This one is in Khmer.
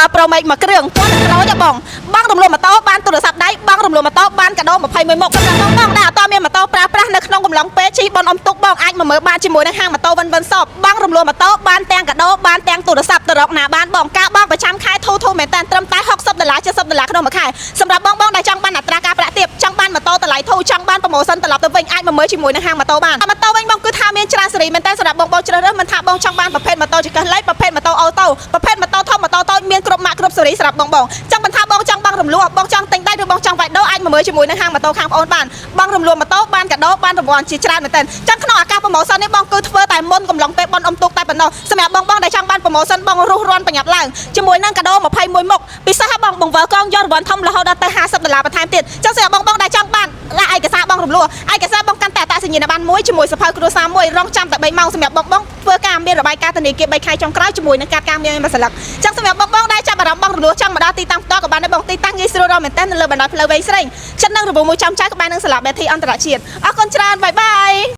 បើប្រូមេកមកគ្រឿងប៉ុណ្ណឹងក្រោយទេបងរំលោះម៉ូតូបានទូរស័ព្ទដៃបងរំលោះម៉ូតូបានកាដូ21មុខសម្រាប់បងដែលអត់មានម៉ូតូប្រើប្រាស់នៅក្នុងកំឡុងពេលជិះបនអុំទុកបងអាចមកមើលបានជាមួយនឹងហាងម៉ូតូវិនវិនសបបងរំលោះម៉ូតូបានទាំងកាដូបានទាំងទូរស័ព្ទទៅរកណាបានបងការបងប្រចាំខែធូរមែនតើត្រឹមតែ$60 $70ក្នុងមួយខែសម្រាប់បងដែលចង់បានអត្រាការប្រាក់ទាបចង់បានម៉ូតូតម្លៃធូរចង់បានប្រូម៉ូសិនត្រឡប់ទៅវិញអាចមកមើលជាមួយនឹងហាងម៉ូតូបានម៉ូតូវិញបងគឺថាមានច្រើនស៊េរីមែនតើសម្រាប់បងជ្រើសរើសមិនថាបងចង់បានប្រភេទម៉ូតូចង្កឹះលេខប្រភេទម៉ូតូអូតូប្រភេទម៉ូតូធំម៉ូតូតូចមានគ្រប់ម៉ាកគ្រប់ស៊េរីសម្រាប់បងចង់មិនថាបងចង់បងរំលោះបងចង់ទិញដៃឬបងចង់វាយដូរអាចមកមើលជាមួយនឹងហាងម៉ូតូខាងបងអូនបានបងរំលោះម៉ូតូបានកាដូបានរង្វាន់ជាច្រើនមែនតើចឹងក្នុងឱកាសប្រូម៉ូសិននេះបងគឺធ្វើតែមុនកំឡុងពេលបនអុំទុកតែប៉ុណ្ណោះសម្រាប់បងដែលចង់បានប្រូម៉ូសិនបងរុះរាន់ប្រញាប់ឡើងជាមួយនឹងកាដូ21មុខពិសេសបងបង្វិលកងយករង្វាន់ធំរហូតដល់ទៅ$50បន្ថែមទៀតចឹងសម្រាប់បងដែលចង់បានឯកសារបងរំលោះឯកសារបងកាន់តែអត្តសញ្ញាណប័ណ្ណមួយជាមួយសភៅគ្រួសារមួយរងចាំតែ3ម៉ោងសម្រាប់បងធ្វើការមានរបាយការណ៍ធនាគារ3ខែចុងក្រោយជាមួយនឹងកាតការងារមួយសន្លឹកចឹងសម្រាប់បងដែលចាប់អារម្មណ៍បងរំលោះចង់មកដល់ទីតាំងផ្ទាល់ក៏បានដែរបងទីតាំងងាយស្រួលរកមែនតើនៅលើបណ្ដោយផ្លូវវែងស្រេងខ្ញុំនឹងរវល់មួយចំចាយក៏បាននឹងសាលាបែធីអន្តរជាតិអរគុណច្រើនបាយបាយ